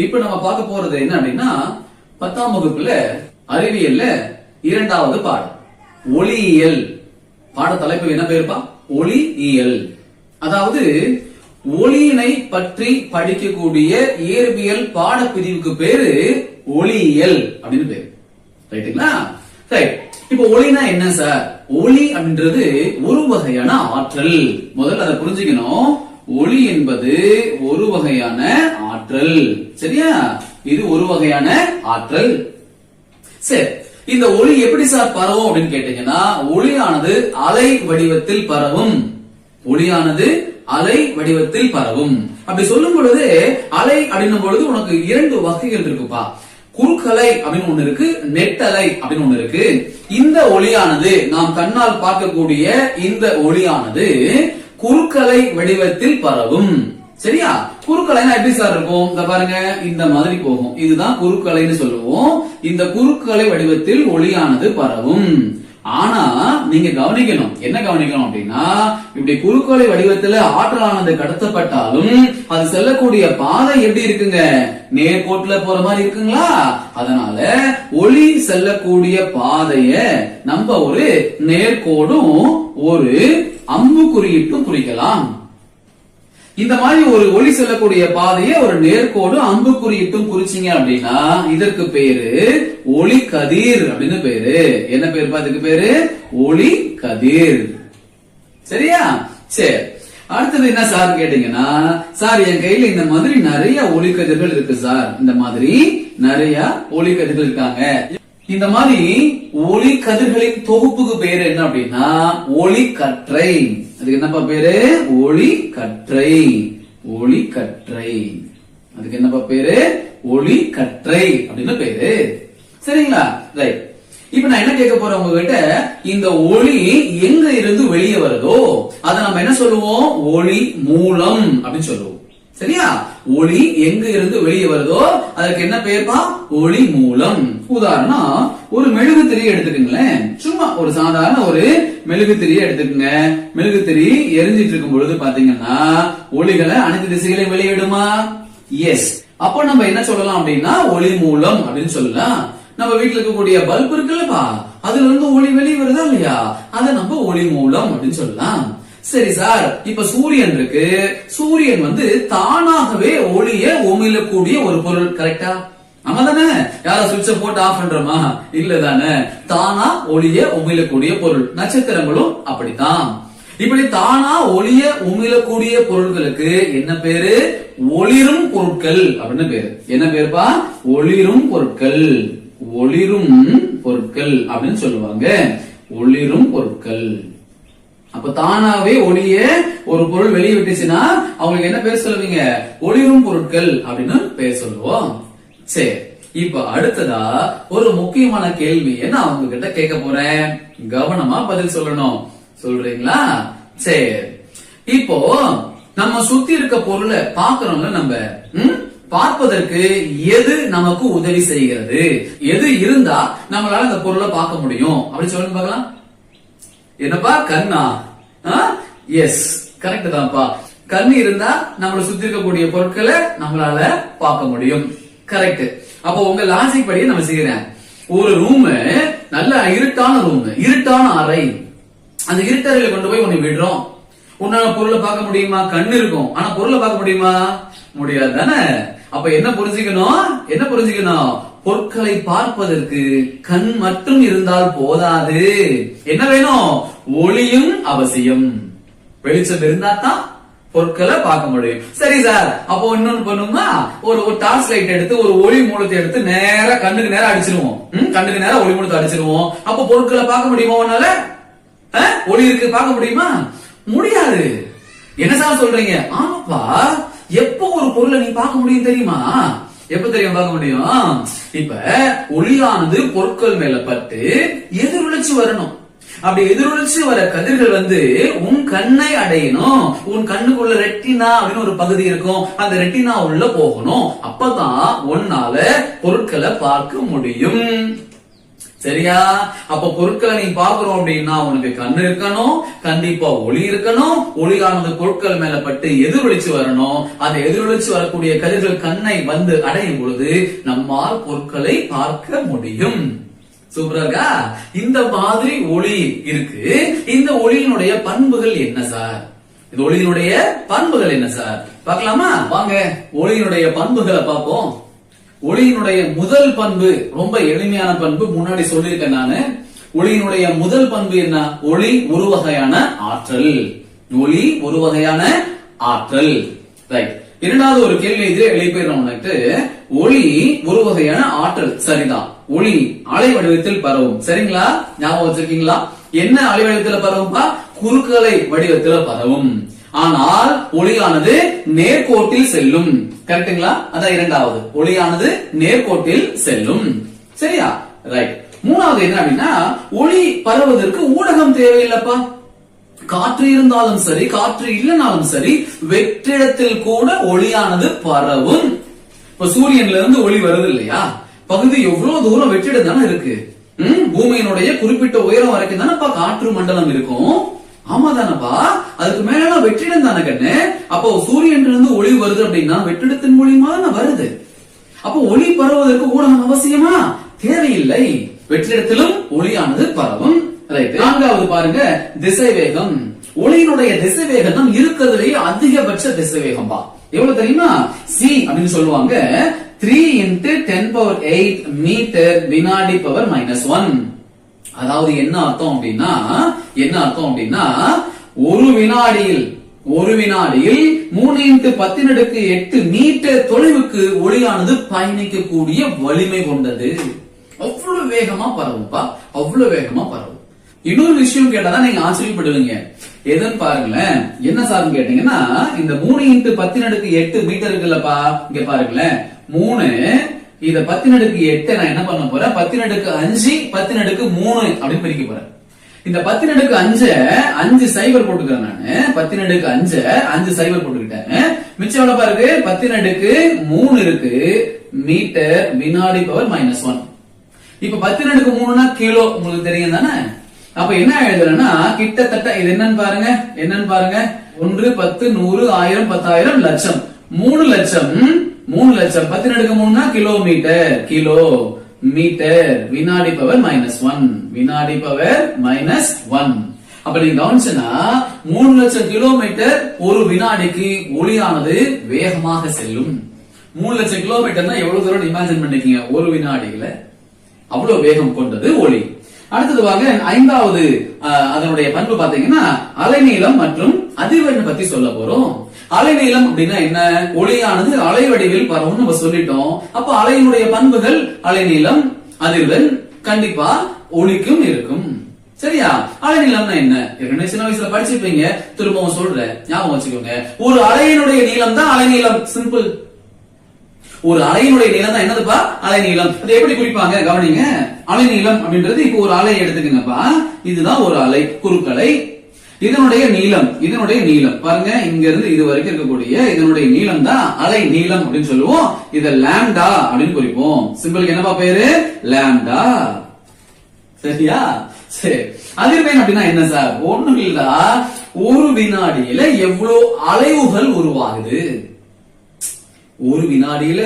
இப்ப நம்ம பார்க்க போறது என்ன அப்படின்னா 10ஆம் வகுப்புல அறிவியல்ல 2வது பாடம் ஒளியியல். பாட தலைப்பு என்ன பேருப்பா? ஒளியியல். அதாவது ஒளியினை பற்றி படிக்கக்கூடிய இயற்பியல் பாடப்பிரிவுக்கு பேரு ஒளியியல் அப்படின்னு பேரு. ரைட்டுங்களா? ரைட். இப்ப ஒளினா என்ன சார்? ஒளி அப்படின்றது ஒரு வகையான ஆற்றல். முதல்ல அதை புரிஞ்சுக்கணும். ஒளி என்பது ஒரு வகையான ஆற்றல். சரியா? இது ஒரு வகையான ஆற்றல். சரி, இந்த ஒளி எப்படி சார் பரவும் அப்படின்னு கேட்டீங்கன்னா, ஒளியானது அலை வடிவத்தில் பரவும். ஒளியானது அலை வடிவத்தில் பரவும். அப்படி சொல்லும் பொழுது அலை அப்படின்னும் பொழுது உனக்கு 2 வகைகள் இருக்குப்பா. குறுக்கலை அப்படின்னு ஒண்ணு இருக்கு, நெட்டலை அப்படின்னு ஒண்ணு இருக்கு. இந்த ஒளியானது நாம் கண்ணால் பார்க்கக்கூடிய இந்த ஒளியானது குறுக்கலை வடிவத்தில் பரவும். சரியா? குறுக்கலைனா எப்படி சார் இருக்கும்? இந்த பாருங்க, இந்த மாதிரி போகும். இதுதான் குறுக்கலைன்னு சொல்லுவோம். இந்த குறுக்கலை வடிவத்தில் ஒளியானது பரவும். ஆனா நீங்க கவனிக்கணும். என்ன கவனிக்கணும் அப்படின்னா, இப்படி குறுக்கலை வடிவத்துல ஆற்றலானது கடத்தப்பட்டாலும் அது செல்லக்கூடிய பாதை எப்படி இருக்குங்க? நேர்கோட்டுல போற மாதிரி இருக்குங்களா? அதனால ஒளி செல்லக்கூடிய பாதைய நம்ம ஒரு நேர்கோடும் ஒரு அம்பு குறியிட்டும் குறிக்கலாம். இந்த மாதிரி ஒரு ஒளி செல்லக்கூடிய பாதையை ஒரு நேர்கோடு அம்பு குறியிட்டும் குறிச்சிங்க அப்படின்னா இதற்கு பேரு ஒளி கதிர் அப்படின்னு பேரு. என்ன பேருப்பா இதுக்கு பேரு? ஒளி கதிர். சரியா? சரி, அடுத்தது என்ன சார் கேட்டீங்கன்னா, சார் என் கையில இந்த மாதிரி நிறைய ஒளி கதிர்கள் இருக்கு சார். இந்த மாதிரி நிறைய ஒளி கதிர்கள் இருக்காங்க. இந்த மாதிரி ஒளி கதிர்களின் தொகுப்புக்கு பேரு என்ன அப்படின்னா ஒளி கற்றை. அதுக்கு என்னப்பா பேரு? ஒளி கற்றை. ஒளி கற்றை. அதுக்கு என்னப்பா பேரு? ஒளி கற்றை அப்படின்னு பேரு. சரிங்களா? ரைட். இப்ப நான் என்ன கேட்க போறேன் உங்ககிட்ட, இந்த ஒளி எங்க இருந்து வெளியே வருதோ அதை நம்ம என்ன சொல்லுவோம்? ஒளி மூலம் அப்படின்னு சொல்லுவோம். சரியா? ஒளி எங்க இருந்து வெளியே வருதோ அதுக்கு என்ன பேர்ப்பா? ஒளி மூலம். உதாரணம், ஒரு மெழுகுத்திரி எடுத்துக்கங்களேன். சும்மா ஒரு சாதாரண ஒரு மெழுகுத்திரியை எடுத்துக்கங்க. மெழுகுத்திரி எரிஞ்சிட்டு இருக்கும் பொழுது பாத்தீங்கன்னா ஒளிகளை அனைத்து திசைகளையும் வெளியிடுமா? எஸ். அப்போ நம்ம என்ன சொல்லலாம் அப்படின்னா ஒளி மூலம் அப்படின்னு சொல்லலாம். நம்ம வீட்டுல இருக்கக்கூடிய பல்ப் இருக்குல்லப்பா, அதுல இருந்து ஒளி வெளியே வருதா இல்லையா? அதை நம்ம ஒளி மூலம் அப்படின்னு சொல்லலாம். சரி சார், இப்ப சூரியன் இருக்கு. சூரியன் தானாகவே ஒளிய உமிழக்கூடிய ஒரு பொருள். கரெக்டா? ஆமா தானே? யார சுவிட்ச போட்டு ஆஃப் பண்றோமா? இல்ல தானே? தானா ஒளிய உமிழக்கூடிய பொருள். நட்சத்திரங்களும் அப்படித்தான். இப்படி தானா ஒளிய உமிழக்கூடிய பொருட்களுக்கு என்ன பேரு? ஒளிரும் பொருட்கள் அப்படின்னு பேரு. என்ன பேருப்பா? ஒளிரும் பொருட்கள். ஒளிரும் பொருட்கள் அப்படின்னு சொல்லுவாங்க. ஒளிரும் பொருட்கள். அப்ப தானாவே ஒளிய ஒரு பொருள் வெளியே விட்டுச்சுன்னா அவங்களுக்கு என்ன பேர் சொல்லுவீங்க? ஒளிரும் பொருட்கள் அப்படின்னு பேர் சொல்லுவோம். சரி, இப்ப அடுத்ததா ஒரு முக்கியமான கேள்வி என்ன அவங்க கிட்ட கேட்க போறேன். கவனமா பதில் சொல்லணும். சொல்றீங்களா? சரி, இப்போ நம்ம சுத்தி இருக்க பொருளை பாக்குறோம்ல, நம்ம பார்ப்பதற்கு எது நமக்கு உதவி செய்கிறது? எது இருந்தா நம்மளால அந்த பொருளை பார்க்க முடியும் அப்படி சொல்லுங்க பார்க்கலாம். என்னப்பா? கண்ணா? எஸ், கரெக்ட் தான்ப்பா. கண்ணு இருந்தா நம்மள சுத்தி இருக்கக்கூடிய பொருட்களை நம்மளால பார்க்க முடியும். கரெக்ட். அப்போ உங்க லாஜிக் படியே நம்ம செய்யறேன். ஒரு ரூம், நல்ல இருட்டான ரூம், இருட்டான அறை. அந்த இருட்டறையில கொண்டு போய் உன்னை விடுறோம். உன்னால பொருளை பார்க்க முடியுமா? கண்ணு இருக்கும், ஆனா பொருளை பார்க்க முடியுமா? முடியாது தானே? அப்ப என்ன புரிஞ்சுக்கணும்? என்ன புரிஞ்சுக்கணும்? பொருட்களை பார்ப்பதற்கு கண் மட்டும் இருந்தால் போதாது. என்ன வேணும்? ஒளியும் அவசியம். வெளிச்சம் இருந்தா தான் பொருட்களை பார்க்க முடியும். சரி சார், அப்போ இன்னொன்னு பண்ணுமா? ஒரு டார்ச் லைட் எடுத்து ஒரு ஒளி மூலத்தை எடுத்து நேரா கண்ணுக்கு நேரம் அடிச்சிருவோம். கண்ணுக்கு நேரம் ஒளி மூலத்தை அடிச்சிருவோம். அப்போ பொருட்களை பார்க்க முடியுமா? உன்னால ஒளி இருக்கு, பார்க்க முடியுமா? முடியாது. என்ன சார் சொல்றீங்க? ஆமாப்பா, எப்போ ஒரு பொருளை நீ பார்க்க முடியும் தெரியுமா? எப்ப தெரியும் பார்க்க முடியும்? இப்ப ஒளியானது பொருட்கள் மேல பட்டு எதிரொலிச்சு வரணும். அப்படி எதிரொலிச்சு வர கதிர்கள் உன் கண்ணை அடையணும். உன் கண்ணுக்குள்ள ரெட்டினா அப்படின்னு ஒரு பகுதி இருக்கும். அந்த ரெட்டினா உள்ள போகணும். அப்பதான் உன்னால பொருட்களை பார்க்க முடியும். சரியா? அப்ப பொருட்களை நீ பாக்குறோம் அப்படின்னா உனக்கு கண்ணு இருக்கணும், கண்டிப்பா ஒளி இருக்கணும். ஒளியானது பொருட்கள் மேல பட்டு எதிரொலிச்சு வரணும். அந்த எதிரொலிச்சு வரக்கூடிய கதிர்கள் கண்ணை வந்து அடையும் பொழுது நம்மால் பொருட்களை பார்க்க முடியும். சூப்பரா? இந்த மாதிரி ஒளி இருக்கு. இந்த ஒளியினுடைய பண்புகள் என்ன சார்? இந்த ஒளியினுடைய பண்புகள் என்ன சார் பார்க்கலாமா? வாங்க ஒளியினுடைய பண்புகளை பார்ப்போம். ஒளியினுடைய முதல் பண்பு ரொம்ப எளிமையான பண்பு, முன்னாடி சொல்லியிருக்கேன் நானு. ஒளியினுடைய முதல் பண்பு என்ன? ஒளி ஒரு வகையான ஆற்றல். ஒளி ஒரு வகையான ஆற்றல். ரைட். இரண்டாவது ஒரு கேள்வி இதுல எழுப்பிடுறோம். ஒளி ஒரு வகையான ஆற்றல், சரிதான். ஒளி அலை வடிவத்தில் பரவும், சரிங்களா? ஞாபகம் வச்சிருக்கீங்களா? என்ன அலை வடிவத்தில் பரவும்பா? குறுக்கலை வடிவத்தில் பரவும். ஆனால் ஒளியானது நேர்கோட்டில் செல்லும், கரெக்டுங்களா? அதான் இரண்டாவது, ஒளியானது நேர்கோட்டில் செல்லும். சரியா? ரைட். மூணாவது என்ன அப்படின்னா, ஒளி பரவுவதற்கு ஊடகம் தேவையில்லப்பா. காற்று இருந்தாலும் சரி, காற்று இல்லைனாலும் சரி, வெற்றிடத்தில் கூட ஒளியானது பரவும். இப்ப சூரியன்ல இருந்து ஒளி வருது இல்லையா? பகுதி எவ்வளவு தூரம் வெற்றிடம் தானே இருக்கு. பூமியினுடைய குறிப்பிட்ட உயரம் வரைக்கும் தானேப்பா காற்று மண்டலம் இருக்கும். ஆமா தானப்பா? அதுக்கு மேல வெற்றிடம் தானே கண்ணு. அப்போ சூரியன்ல இருந்து ஒளி வருது அப்படின்னா வெற்றிடத்தின் மூலியமா தானே வருது. அப்போ ஒளி பரவுவதற்கு ஊடகம் அவசியமா? தேவையில்லை. வெற்றிடத்திலும் ஒளியானது பரவும். நான்காவது பாருங்க, திசை வேகம். ஒளியினுடைய திசை வேகம் தான் இருக்கிறதுலேயே அதிகபட்ச திசை வேகம் பா. எவ்வளவு தெரியுமா? c அப்படின்னு சொல்லுவாங்க, 3 × 10⁸ மீட்டர் வினாடி பவர் -1. அதாவது என்ன அர்த்தம் அப்படின்னா ஒரு வினாடியில் 3 × 10⁸ மீட்டர் தொலைவுக்கு ஒளியானது பயணிக்கக்கூடிய வலிமை கொண்டது. அவ்வளவு வேகமா பரவும்பா, அவ்வளவு வேகமா பரவும். இன்னொரு விஷயம் கேட்டாதான் நீங்க ஆச்சரியப்படுவீங்க. எதுன்னு பாருங்களேன். என்ன சார்னு கேட்டீங்கன்னா, இந்த 3 × 10⁸ மீட்டர் இருக்குல்லப்பா, இங்க பாருங்களேன். 3 இத 10⁸ நான் என்ன பண்ண போறேன்? 10⁻5 10⁻3 அப்படின்னு பிரிக்க போறேன். இந்த 10⁻5 5 சைபர் போட்டுக்கிறேன் நானு. 10⁻5 5 சைபர் போட்டுக்கிட்டேன். மிச்சம் எவ்வளவு பாருங்க? 10⁻3 இருக்கு மீட்டர் வினாடி பவர் -1. இப்ப 10⁻3னா கிலோ, உங்களுக்கு தெரியும் தானே? அப்ப என்ன எழுதுறேன்னா, கிட்டத்தட்ட இது என்னன்னு பாருங்க, 1 10 100 1000 10,000 லட்சம், 3 லட்சம் 10⁻3னா கிலோமீட்டர், கிலோ மீட்டர் வினாடி பவர் -1, வினாடி பவர் -1. அப்ப நீங்க கவனிச்சனா 3 லட்சம் கிலோமீட்டர் ஒரு வினாடிக்கு ஒளியானது வேகமாக செல்லும். 3 லட்சம் கிலோமீட்டர்னா எவ்வளவு தூரம் இமேஜின் பண்ணிக்கீங்க ஒரு வினாடியில. அவ்வளவு வேகம் கொண்டது ஒளி. அடுத்தது வாங்க, ஐந்தாவது அதனுடைய பண்பு பாத்தீங்கன்னா அலைநீளம் மற்றும் அதிர்வெண் பத்தி சொல்ல போறோம். அலைநீளம் அப்படின்னா என்ன? ஒளியானது அலை வடிவில் பரவும் நம்ம சொல்லிட்டோம். அப்ப அலையினுடைய பண்புகள் அலைநீளம், அதிர்வெண் கண்டிப்பா ஒளிக்கும் இருக்கும். சரியா? அலைநீளம்னா என்ன? ஏற்கனவே சின்ன வயசுல படிச்சிருப்பீங்க, திரும்பவும் சொல்றேன், ஞாபகம் வச்சுக்கோங்க. ஒரு அலையினுடைய நீளம் தான் அலைநீளம். சிம்பிள். ஒரு அலையினுடைய நீளம் தான் என்னதுப்பா? அலைநீளம். அது எப்படி குறிப்பாங்க கவனிங்க. அலைநீளம் அப்படின்றது இப்போ ஒரு அலை எடுத்துக்கங்கப்பா. இதுதான் ஒரு அலை, குறுக்கலை. இதனுடைய நீளம் பாருங்க, இங்க இருந்து இது வரைக்கும் இருக்கக்கூடிய இதனுடைய நீளம் தான் அலை நீளம் அப்படின்னு சொல்லுவோம். இத லாம்டா அப்படின்னு குறிப்போம். சிம்பிளுக்கு என்னப்பா பேரு? லாம்டா. சரியா? சரி. அதிர்வெண் அப்படின்னா என்ன சார்? ஒண்ணும் இல்ல, ஒரு வினாடியில எவ்வளவு அலைவுகள் உருவாகுது, ஒரு வினாடியில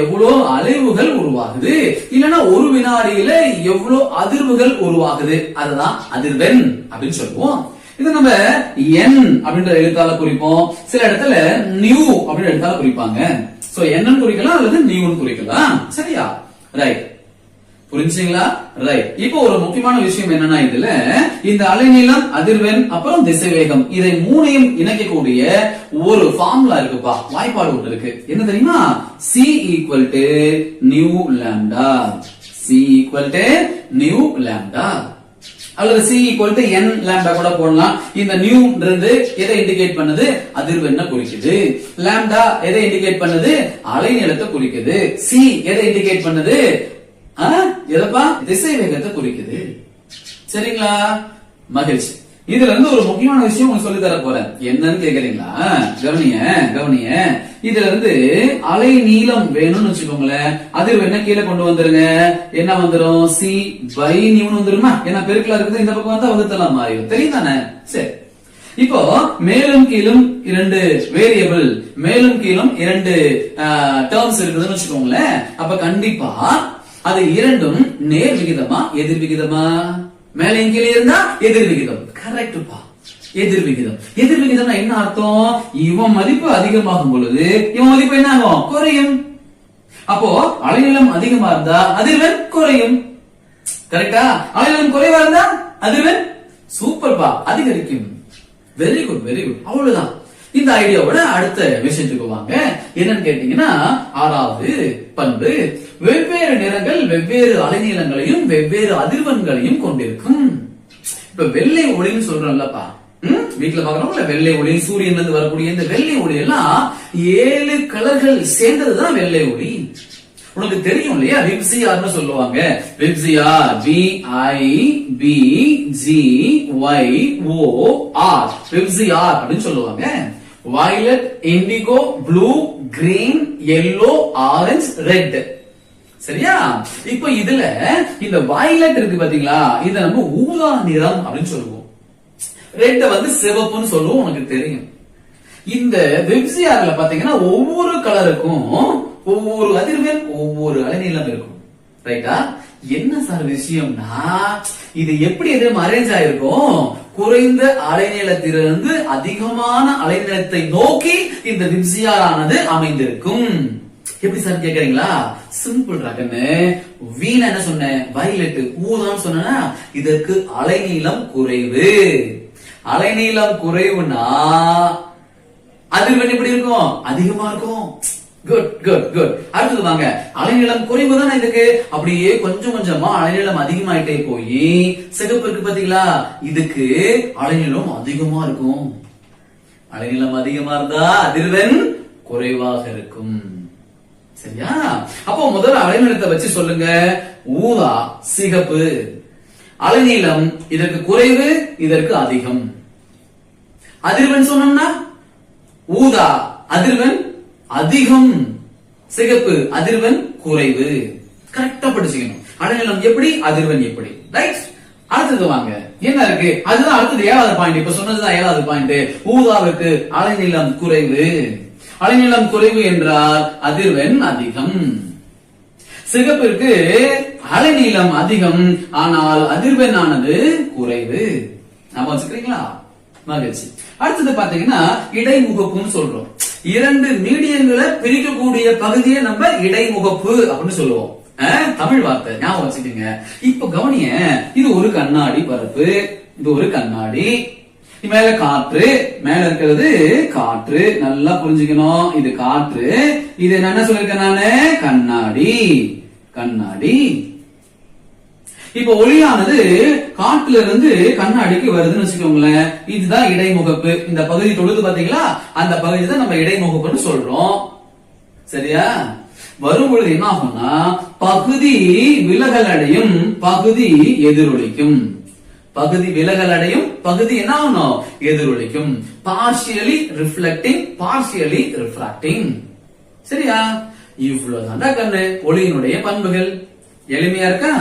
எவ்வளவு அலைவுகள் உருவாகுது, இல்லன்னா ஒரு வினாடியில எவ்வளவு அதிர்வுகள் உருவாகுது, அதுதான் அதிர்வெண் அப்படின்னு சொல்லுவோம். இது நம்ம n அப்படின்ற எழுத்தால குறிப்போம். சில இடத்துல நியூ அப்படின்ற எழுத்தால குறிப்பாங்க. சோ n குறிக்கலாம் அல்லது நியூன்னு குறிக்கலாம். சரியா? ரைட். புரிஞ்சுங்களா? ரைட். இப்போ ஒரு முக்கியமான விஷயம் என்னன்னா, இதுல இந்த அலைநீளம், அதிர்வெண், அப்புறம் திசைவேகம், இதை மூணையும் இணைக்கக்கூடிய ஒரு ஃபார்முலா இருக்குப்பா, வாய்ப்பாடு ஒன்று இருக்கு. என்ன தெரியுமா? C = new lambda. C = new lambda அல்லது C = n லாம்டா கூட போடலாம். இந்த நியூன்றது எதை இண்டிகேட் பண்ணுது? அதிர்வெண்ணை குறிக்குது. லாம்டா எதை இண்டிகேட் பண்ணுது? அலைநீளத்தை குறிக்குது. C எதை இண்டிகேட் பண்ணுது? எதப்பா? திசை வேகத்தை குறிக்குது. சரிங்களா? மகிழ்ச்சி. இதுல இருந்து ஒரு முக்கியமான விஷயம் உங்களுக்கு சொல்லி தர போறேன். என்னன்னு கேக்குறீங்களா? கவனிய இதுல இருந்து அலை நீளம் வேணும்னு வச்சுக்கோங்களேன், அதிர்வெண்ணை கீழே கொண்டு வந்துருங்க. என்ன வந்துரும்? c by நியூன்னு வந்துருமா? ஏன்னா பெருக்கலா இருக்குது, இந்த பக்கம் வந்தா வகுத்தலாம் மாறிடும். தெரியும் தானே? சரி, இப்போ மேலும் கீழும் இரண்டு வேரியபிள், மேலும் கீழும் இரண்டு டேர்ம்ஸ் இருக்குதுன்னு வச்சுக்கோங்களேன். அப்ப கண்டிப்பா அது இரண்டும் நேர் விகிதமா எதிர் விகிதமா? மேலையும் கீழே இருந்தா எதிர் விகிதம். கரெக்டுப்பா, எதிர் விகிதம். எதிர் விகிதம்னா என்ன அர்த்தம்? இவன் மதிப்பு அதிகமாகும் பொழுது இவன் மதிப்பு என்ன ஆகும்? குறையும். அப்போ அலைநீளம் அதிகமா இருந்தா அதிர்வெண் குறையும். கரெக்டா? அலைநீளம் குறைவா இருந்தா அதிர்வெண் சூப்பர்பா அதிகரிக்கும். Very good, very good. அவ்வளவுதான். இந்த ஐடியாவோட அடுத்த விஷயத்துக்கு வாங்க. என்னன்னு கேட்டீங்கன்னா, ஆறாவது பண்பு, வெவ்வேறு நிறங்கள் வெவ்வேறு அலைநீளங்களையும் வெவ்வேறு அதிர்வெண்களையும் கொண்டிருக்கும். இப்ப வெள்ளை ஒளின்னு சொல்றோம்லப்பா, வீட்டுல பாக்குறோம்ல வெள்ளை ஒளி, சூரியன்ல இருந்து வரக்கூடிய இந்த வெள்ளை ஒளி எல்லாம் 7 கலர்கள் சேர்ந்ததுதான் வெள்ளை ஒளி. உனக்கு தெரியும் இல்லையா? விப்சிஆர்னு சொல்லுவாங்க. விப்சிஆர், VIBGYOR, விப்சிஆர் அப்படின்னு சொல்லுவாங்க. Violet, indigo, blue, green, yellow, orange, red. சரியா? இப்ப இதுல இந்த வயலட் இருக்கு பாத்தீங்களா, இத நம்ம ஊதா நிறம் அப்படின்னு சொல்லுவோம். ரெட் வந்து சிவப்புன்னு சொல்லுவோம், உனக்கு தெரியும். இந்த வெப்சிஆர்ல பாத்தீங்கன்னா ஒவ்வொரு கலருக்கும் ஒவ்வொரு அதிர்வெண் ஒவ்வொரு அலைநீளம் இருக்கும். ரைட்டா? என்ன சார் விஷயம்னா, இது எப்படி எதுவும் அரேஞ்ச் ஆயிருக்கும்? குறைந்த அலைநீளத்திலிருந்து அதிகமான அலைநீளத்தை நோக்கி இந்த வெப்சிஆர் ஆனது அமைந்திருக்கும். எப்படி சார் கேக்குறீங்களா? சிம்பிள் ராகன்னு. வீணா என்ன சொன்னேன்? வயலட், ஊதான்னு சொன்னா இதற்கு அலைநீளம் குறைவு. அலைநீளம் குறைவுனா அதிர்வெண் எப்படி இருக்கும்? அதிகமா இருக்கும். Good good good. அடுத்தது வாங்க, அலைநீளம் குறைவு தானே இதுக்கு. அப்படியே கொஞ்சம் கொஞ்சமா அலைநீளம் அதிகமாயிட்டே போய் சிகப்பு இருக்கு பாத்தீங்களா, இதுக்கு அலைநீளம் அதிகமா இருக்கும். அலைநீளம் அதிகமா இருந்தா அதிர்வெண் குறைவாக இருக்கும். சரியா? அப்போ முதல்ல அலைநீளத்தை வச்சு சொல்லுங்க. ஊதா, சிகப்பு. அலைநீளம் இதற்கு குறைவு, இதற்கு அதிகம். அதிர்வெண் சொன்னோம்னா ஊதா அதிர்வெண் அதிகம், சிகப்பு அதிர்வெண் குறைவு. கரெக்டா படிச்சுக்கணும். அலைநீளம் எப்படி, அதிர்வெண் எப்படி. ரைட்? அடுத்தது வாங்க, என்ன இருக்கு? அதுதான் அடுத்தது 7வது பாயிண்ட். இப்ப சொன்னதுதான் 7வது பாயிண்ட். ஊதாவுக்கு அலைநீளம் குறைவு. அலைநீளம் குறைவு என்றால் அதிர்வெண் அதிகம். சிகப்பிற்கு அலைநீளம் அதிகம், ஆனால் அதிர்வெண் ஆனது குறைவு. நாம வச்சுக்கிறீங்களா? மகிழ்ச்சி. அடுத்தது பாத்தீங்கன்னா இடைமுகப்புன்னு சொல்றோம். இரண்டு மீடியங்களை பிரிக்கக்கூடிய பகுதியை நம்ம இடைமுகப்பு அப்படின்னு சொல்லுவோம். தமிழ் வார்த்தை, ஞாபகம் வச்சுக்கீங்க. இப்ப கவனிய, இது ஒரு கண்ணாடி பரப்பு, இது ஒரு கண்ணாடி. மேல காற்று, மேல இருக்கிறது காற்று. நல்லா புரிஞ்சுக்கணும். இது காற்று, இது என்ன சொல்லிருக்கேன் நானு? கண்ணாடி. கண்ணாடி. இப்ப ஒளியானது காற்றுல இருந்து கண்ணாடிக்கு வருதுன்னு வச்சுக்கோங்களேன். இதுதான் இடைமுகப்பு. இந்த பகுதி தொழுது பாத்தீங்களா, அந்த பகுதி தான் நம்ம இடைமுகப்புன்னு சொல்றோம். சரியா? வரும்பொழுது என்ன ஆகும்னா, பகுதி விலகல் அடையும், பகுதி எதிரொலிக்கும். பகுதி விலகல் அடையும், பகுதி என்ன ஆகணும்? எதிரொலிக்கும். Partially reflecting, partially refracting. சரியா? இவ்வளவுதான் கண்ணு ஒளியினுடைய பண்புகள். எளிமையா இருக்கா?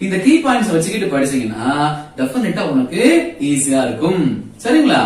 இந்த கீ பாயிண்ட்ஸ் வச்சுக்கிட்டு படிச்சீங்கன்னா டெஃபினட்டா உனக்கு ஈஸியா இருக்கும். சரிங்களா?